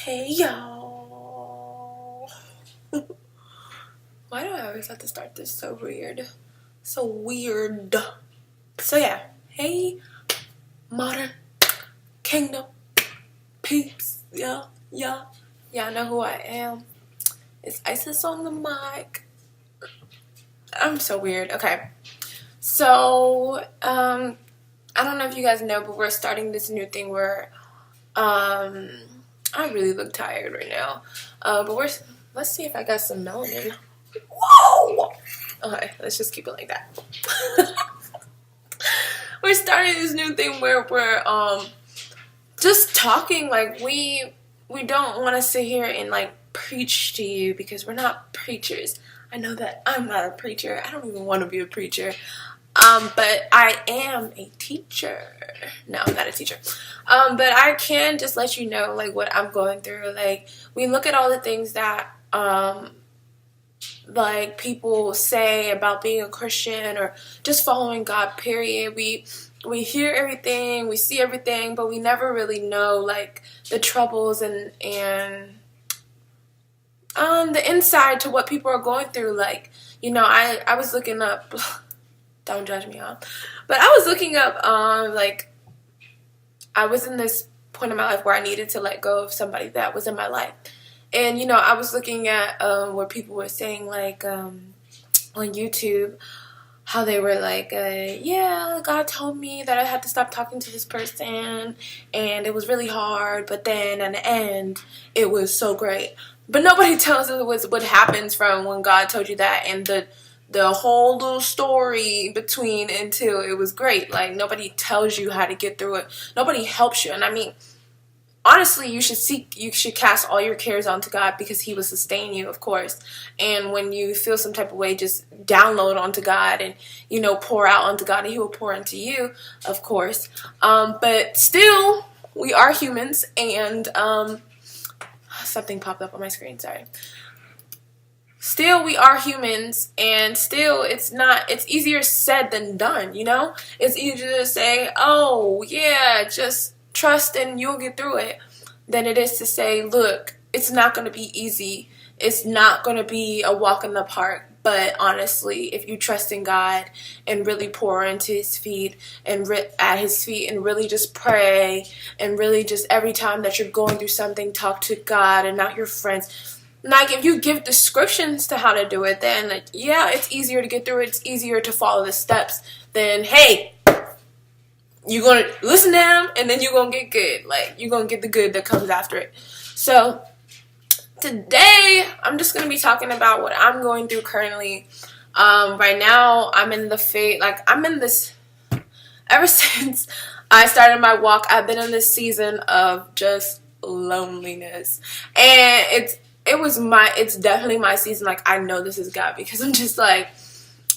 Hey y'all. Why do I always have to start this so weird? So weird. So yeah. Hey Modern Kingdom peeps. Yeah. Y'all know who I am. It's Isis on the mic. I'm so weird. Okay. So, I don't know if you guys know, but we're starting this new thing where I really look tired right now. Let's see if I got some melanin. Whoa! Okay, let's just keep it like that. We're starting this new thing where we're just talking. Like we don't want to sit here and like preach to you because we're not preachers. I know that I'm not a preacher. I don't even want to be a preacher. But I am a teacher. No, I'm not a teacher. But I can just let you know like what I'm going through. Like we look at all the things that like people say about being a Christian or just following God, period. We hear everything, we see everything, but we never really know like the troubles and the inside to what people are going through. Like, you know, I was looking up don't judge me, y'all. But I was looking up like I was in this point in my life where I needed to let go of somebody that was in my life. And, you know, I was looking at where people were saying, like, on YouTube, how they were like, yeah, God told me that I had to stop talking to this person, and it was really hard, but then in the end, it was so great. But nobody tells us what happens from when God told you that and the whole little story between until it was great. Like, nobody tells you how to get through it. Nobody helps you. And I mean, honestly, you should cast all your cares onto God because He will sustain you, of course. And when you feel some type of way, just download onto God and, you know, pour out onto God, and He will pour into you, of course. But still, we are humans, and something popped up on my screen, sorry. Still, we are humans, and still, it's easier said than done, you know? It's easier to say, oh, yeah, just trust and you'll get through it, than it is to say, look, it's not going to be easy. It's not going to be a walk in the park. But honestly, if you trust in God and really pour into His feet and at His feet and really just pray and really just every time that you're going through something, talk to God and not your friends. Like, if you give descriptions to how to do it, then, like, yeah, it's easier to get through it. It's easier to follow the steps than, hey, you're going to listen to Him, and then you're going to get good. Like, you're going to get the good that comes after it. So, today, I'm just going to be talking about what I'm going through currently. Right now, I'm in this, ever since I started my walk, I've been in this season of just loneliness. And it's definitely my season. Like, I know this is God because I'm just like,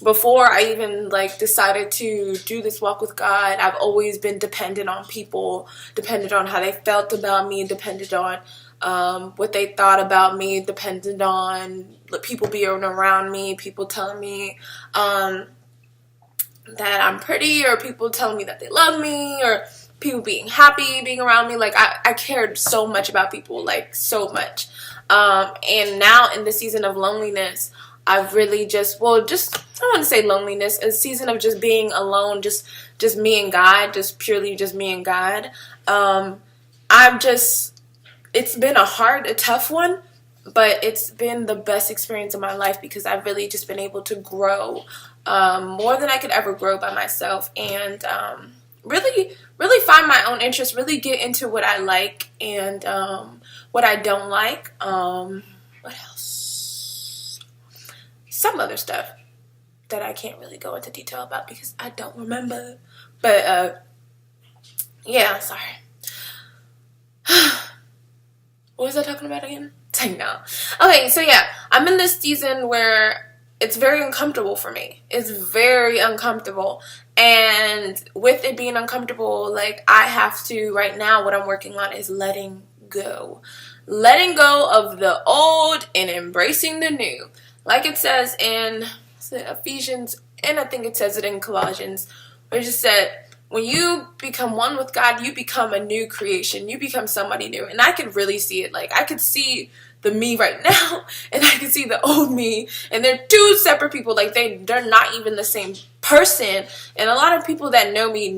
before I even like decided to do this walk with God, I've always been dependent on people, dependent on how they felt about me, dependent on what they thought about me, dependent on people being around me, people telling me that I'm pretty, or people telling me that they love me, or people being happy being around me. Like, I cared so much about people, like so much. And now in the season of loneliness, I've really I want to say loneliness, a season of just being alone, just me and God, just purely just me and God. It's been a tough one, but it's been the best experience of my life because I've really just been able to grow, more than I could ever grow by myself, and, really find my own interests, really get into what I like and, what I don't like. What else? Some other stuff that I can't really go into detail about because I don't remember. But, yeah, sorry. What was I talking about again? No. Okay, so yeah, I'm in this season where it's very uncomfortable for me. It's very uncomfortable. And with it being uncomfortable, like, I have to, right now, what I'm working on is letting go. Letting go of the old and embracing the new. Like it says in Ephesians, and I think it says it in Colossians, where it just said, when you become one with God, you become a new creation. You become somebody new. And I could really see it. Like, I could see the me right now, and I can see the old me, and they're two separate people. Like, they're not even the same person. And a lot of people that know me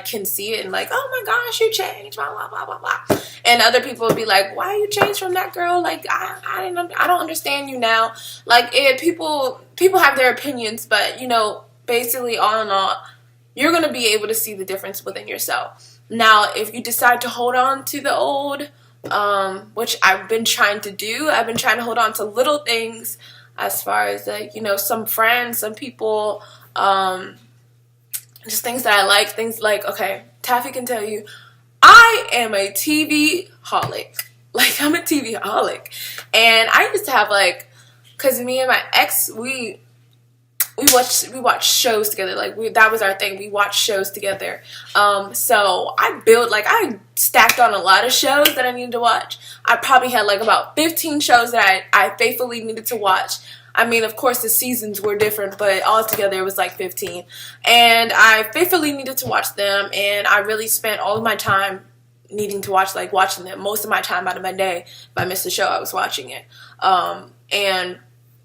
can see it and like, oh my gosh, you changed, blah blah blah blah blah. And other people will be like, why you changed from that girl? Like, I don't understand you now. Like, people have their opinions, but basically, all in all, you're going to be able to see the difference within yourself. Now, if you decide to hold on to the old, which I've been trying to do, I've been trying to hold on to little things as far as, like, some friends, some people, just things that I like, things like, okay, Taffy can tell you, I am a TV holic. Like, I'm a TV holic. And I used to have, like, because me and my ex, we watched shows together. Like, that was our thing. We watched shows together. So I stacked on a lot of shows that I needed to watch. I probably had like about 15 shows that I faithfully needed to watch. I mean, of course, the seasons were different, but altogether it was like 15. And I faithfully needed to watch them, and I really spent all of my time needing to watching them. Most of my time out of my day, if I missed a show, I was watching it. And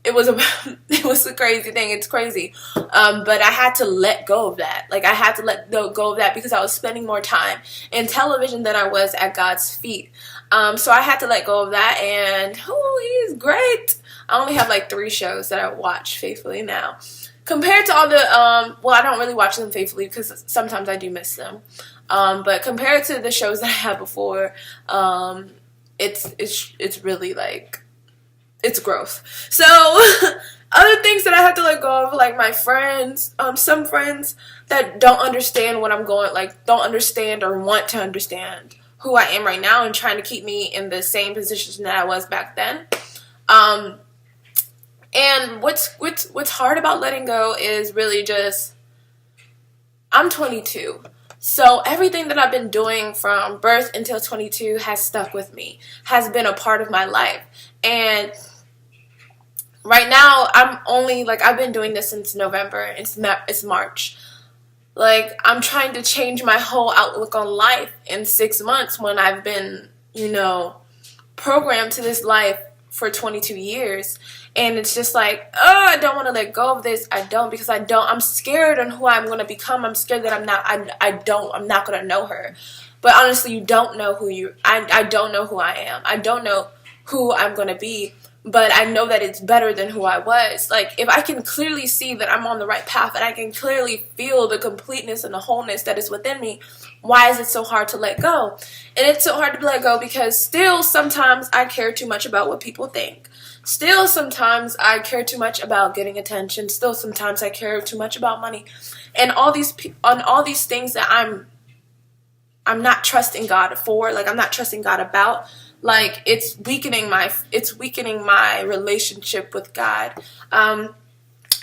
it was a crazy thing. It's crazy. But I had to let go of that. Like, I had to let go of that because I was spending more time in television than I was at God's feet. So I had to let go of that, and he's great. I only have like 3 shows that I watch faithfully now. Compared to all the, I don't really watch them faithfully because sometimes I do miss them. But compared to the shows that I had before, it's really like, it's growth. So other things that I have to let go of, like my friends, some friends that don't understand what I'm going, like don't understand or want to understand who I am right now and trying to keep me in the same position that I was back then. And what's hard about letting go is really just, I'm 22. So everything that I've been doing from birth until 22 has stuck with me, has been a part of my life. And right now, I've been doing this since November. It's March. Like, I'm trying to change my whole outlook on life in 6 months when I've been, programmed to this life for 22 years. And it's just like, I don't want to let go of this. Because I'm scared on who I'm going to become. I'm scared that I'm not going to know her. But honestly, you don't know I don't know who I am. I don't know who I'm going to be. But I know that it's better than who I was. Like, if I can clearly see that I'm on the right path and I can clearly feel the completeness and the wholeness that is within me, why is it so hard to let go? And it's so hard to let go because still sometimes I care too much about what people think. Still sometimes I care too much about getting attention. Still sometimes I care too much about money. And all these things that I'm not trusting God for, like I'm not trusting God about. Like, it's weakening my relationship with God. When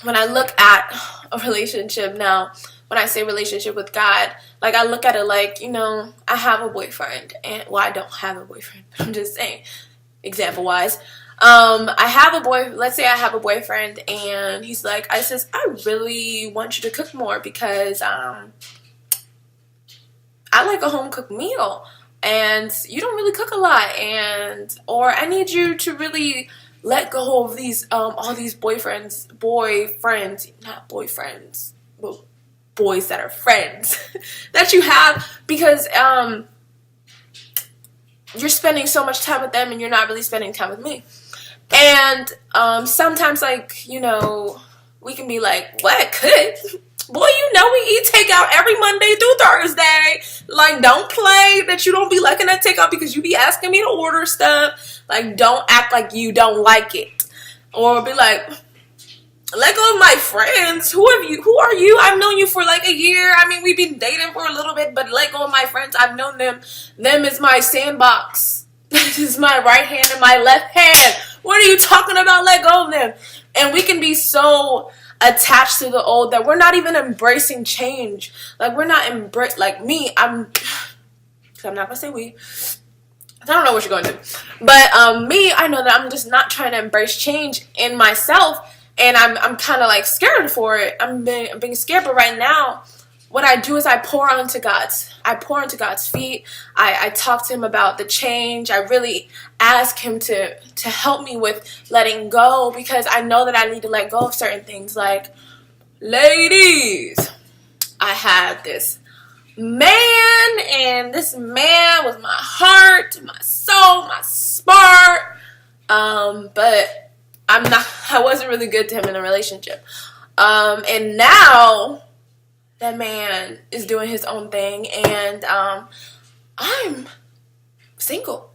I look at a relationship now, when I say relationship with God, like I look at it like, I have a boyfriend, and I don't have a boyfriend. I'm just saying, example wise. Let's say I have a boyfriend, and he's like, I really want you to cook more because I like a home cooked meal. And you don't really cook a lot, or I need you to really let go of these all these boyfriends, not boyfriends, but boys that are friends that you have, because you're spending so much time with them and you're not really spending time with me. And sometimes, like, we can be like, what could? Boy, we eat takeout every Monday through Thursday. Like, don't play that you don't be liking that takeout because you be asking me to order stuff. Like, don't act like you don't like it. Or be like, let go of my friends. Who are you? I've known you for like a year. I mean, we've been dating for a little bit, but let go of my friends. I've known them. Them is my sandbox. This is my right hand and my left hand. What are you talking about? Let go of them. And we can be so attached to the old that we're not even embracing change. Like, we're not like me, I'm not gonna say we, I don't know what you're going to do, but me, I know that I'm just not trying to embrace change in myself, and I'm kind of like scared for it. I'm being scared. But right now, what I do is I pour onto God's feet. I talk to him about the change. I really ask him to help me with letting go, because I know that I need to let go of certain things. Like, ladies, I had this man, and this man was my heart, my soul, my spark. But I wasn't really good to him in a relationship. And now that man is doing his own thing, and I'm single.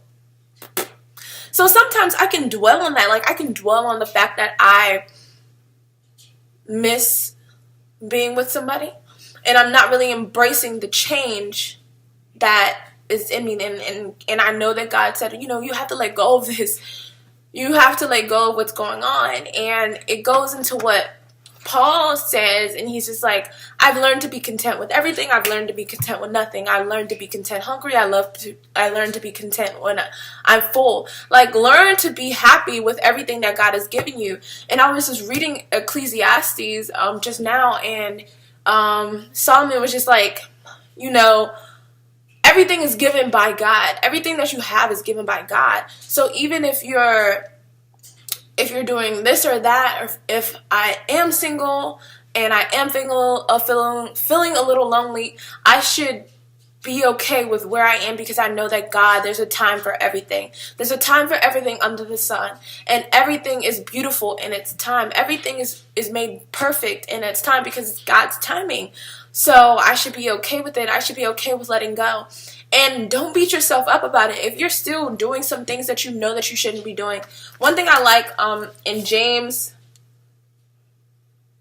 So sometimes I can dwell on that. Like, I can dwell on the fact that I miss being with somebody, and I'm not really embracing the change that is in me. And I know that God said, you have to let go of this. You have to let go of what's going on. And it goes into what Paul says, and he's just like, I've learned to be content with everything. I've learned to be content with nothing. I learned to be content hungry. I learned to be content when I'm full. Like, learn to be happy with everything that God has given you. And I was just reading Ecclesiastes just now, and Solomon was just like, everything is given by God. Everything that you have is given by God. So even if you're doing this or that, or if I am single and I am feeling a little lonely, I should be okay with where I am, because I know that there's a time for everything. There's a time for everything under the sun, and everything is beautiful in its time. Everything is made perfect in its time, because it's God's timing. So I should be okay with it. I should be okay with letting go. And don't beat yourself up about it. If you're still doing some things that you know that you shouldn't be doing. One thing I like in James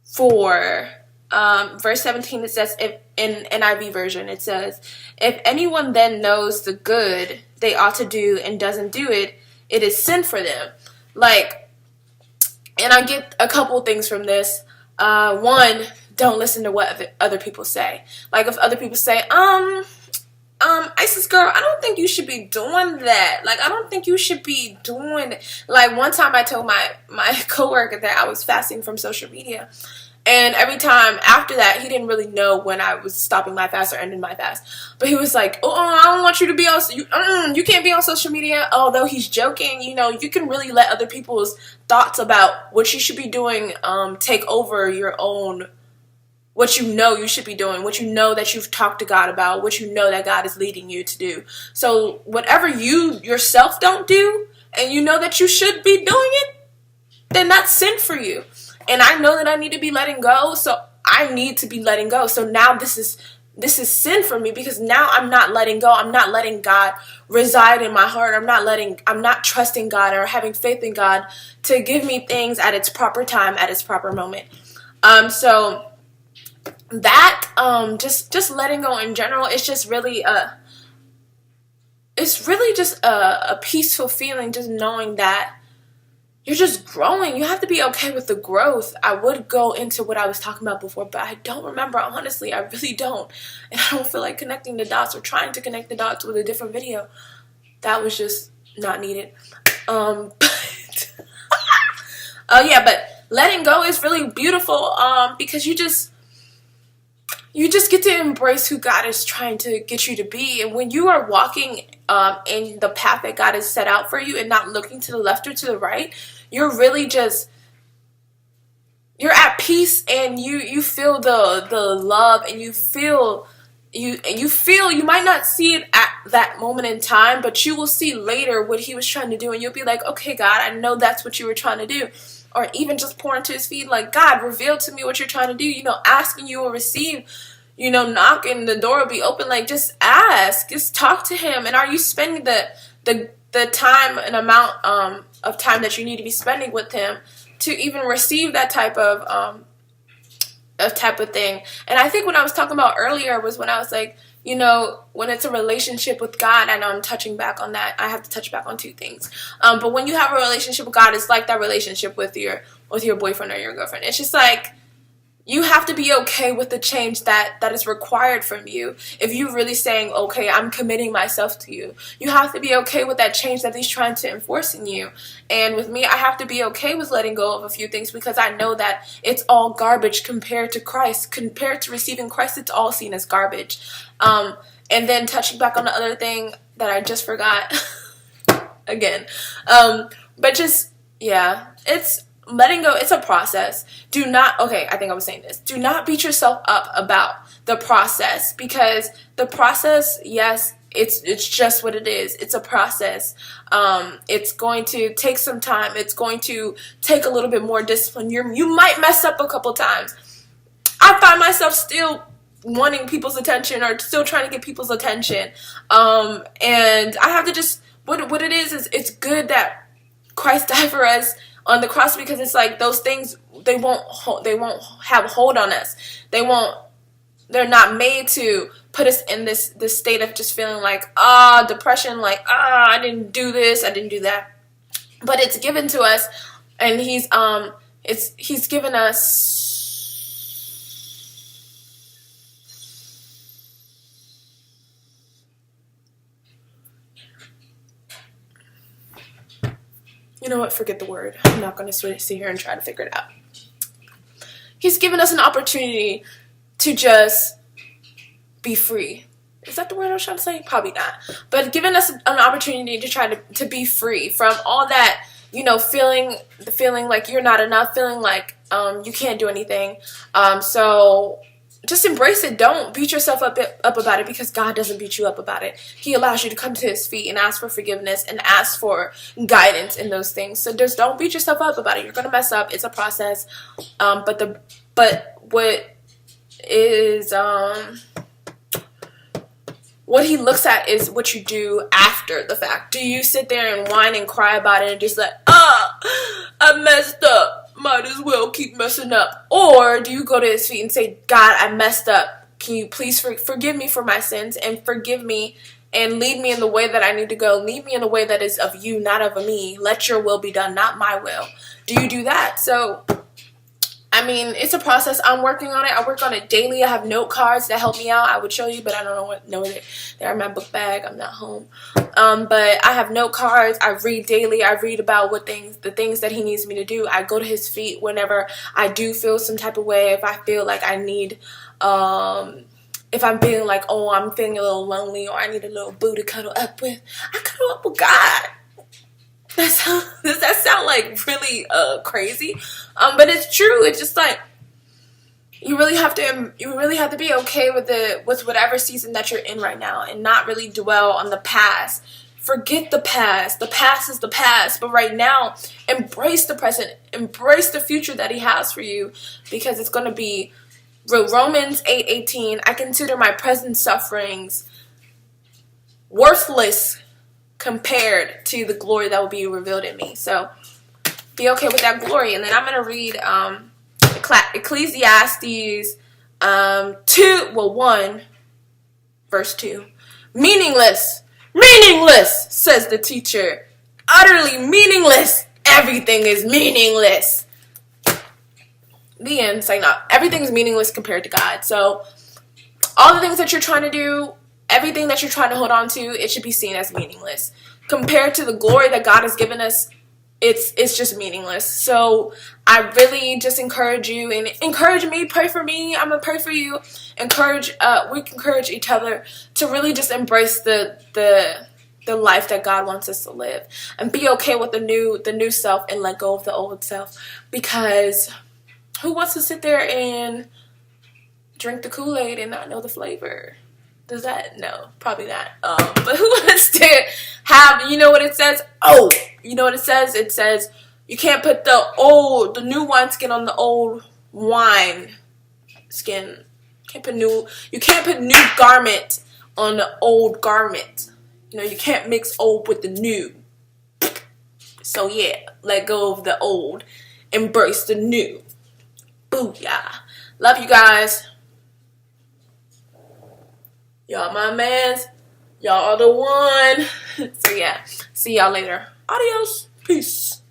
4, verse 17, it says, if in NIV version, it says, if anyone then knows the good they ought to do and doesn't do it, it is sin for them. Like, and I get a couple things from this. One, don't listen to what other people say. Like, if other people say, Isis girl, I don't think you should be doing that. Like, I don't think you should be doing. Like, one time I told my coworker that I was fasting from social media, and every time after that, he didn't really know when I was stopping my fast or ending my fast. But he was like, I don't want you to be on, you can't be on social media. Although he's joking, you can really let other people's thoughts about what you should be doing take over your own, what you know you should be doing, what you know that you've talked to God about, what you know that God is leading you to do. So whatever you yourself don't do, and you know that you should be doing it, then that's sin for you. And I know that I need to be letting go, so I need to be letting go. So now this is sin for me, because now I'm not letting go. I'm not letting God reside in my heart. I'm not trusting God or having faith in God to give me things at its proper time, at its proper moment. So that just letting go in general, it's just really just a peaceful feeling, just knowing that you're just growing. You have to be okay with the growth. I would go into what I was talking about before, but I don't remember. Honestly, I really don't. And I don't feel like connecting the dots or trying to connect the dots with a different video. That was just not needed. But letting go is really beautiful because you just get to embrace who God is trying to get you to be. And when you are walking in the path that God has set out for you and not looking to the left or to the right, you're really you're at peace, and you feel the love, and you feel you might not see it at that moment in time, but you will see later what he was trying to do, and you'll be like, okay, God, I know that's what you were trying to do. Or even just pour into his feet, like, God, reveal to me what you're trying to do. Asking, you will receive. Knocking, the door will be open. Like, just ask, just talk to him. And are you spending the time and amount of time that you need to be spending with him to even receive that type of thing? And I think what I was talking about earlier was when I was like, when it's a relationship with God, I know I'm touching back on that. I have to touch back on two things. But when you have a relationship with God, it's like that relationship with your boyfriend or your girlfriend. It's just like you have to be okay with the change that is required from you. If you're really saying, okay, I'm committing myself to you, you have to be okay with that change that he's trying to enforce in you. And with me, I have to be okay with letting go of a few things, because I know that it's all garbage compared to Christ. Compared to receiving Christ, it's all seen as garbage. And then touching back on the other thing that I just forgot again. But just, yeah, it's letting go. It's a process. Do not, okay, I think I was saying this. Do not beat yourself up about the process, because the process, yes, it's just what it is. It's a process. It's going to take some time. It's going to take a little bit more discipline. You might mess up a couple times. I find myself still wanting people's attention, or still trying to get people's attention. And I have to just, what it is it's good that Christ died for us on the cross, because it's like those things, they won't have hold on us. They're not made to put us in this state of just feeling like, depression, like, I didn't do this, I didn't do that. But it's given to us, and he's given us, you know what, forget the word. I'm not going to sit here and try to figure it out. He's given us an opportunity to just be free. Is that the word I was trying to say? Probably not. But giving us an opportunity to try to be free from all that, feeling like you're not enough, feeling like you can't do anything. So just embrace it. Don't beat yourself up about it, because God doesn't beat you up about it. He allows you to come to his feet and ask for forgiveness and ask for guidance in those things. So just don't beat yourself up about it. You're going to mess up. It's a process. But what is what he looks at is what you do after the fact. Do you sit there and whine and cry about it and just like, I messed up, might as well keep messing up? Or do you go to his feet and say, God, I messed up. Can you please forgive me for my sins, and forgive me and lead me in the way that I need to go. Lead me in the way that is of you, not of me. Let your will be done, not my will. Do you do that? So, I mean, it's a process. I'm working on it. I work on it daily. I have note cards that help me out. I would show you, but I don't know they're in my book bag. I'm not home. But I have note cards. I read daily. I read about the things that he needs me to do. I go to his feet whenever I do feel some type of way. If I feel like I need, if I'm feeling like, I'm feeling a little lonely, or I need a little boo to cuddle up with, I cuddle up with God. Does that sound like really crazy? But it's true. It's just like you really have to be okay with whatever season that you're in right now, and not really dwell on the past. Forget the past. The past is the past. But right now, embrace the present. Embrace the future that he has for you, because it's going to be Romans 8:18. I consider my present sufferings worthless compared to the glory that will be revealed in me. So be okay with that glory. And then I'm going to read Ecclesiastes 1 verse 2. Meaningless, says the teacher. Utterly meaningless. Everything is meaningless. The end. Saying no, everything is meaningless compared to God. So all the things that you're trying to do, everything that you're trying to hold on to, it should be seen as meaningless. Compared to the glory that God has given us, it's just meaningless. So I really just encourage you, and encourage me, pray for me. I'm going to pray for you. We encourage each other to really just embrace the life that God wants us to live, and be okay with the new self, and let go of the old self. Because who wants to sit there and drink the Kool-Aid and not know the flavor? Does that? No, probably not. But who wants to have, you know what it says? You know what it says? It says you can't put the new wine skin on the old wine skin. You can't put new garment on the old garment. You can't mix old with the new. So yeah, let go of the old. Embrace the new. Booyah. Love you guys. Y'all my mans. Y'all are the one. So yeah, see y'all later. Adios. Peace.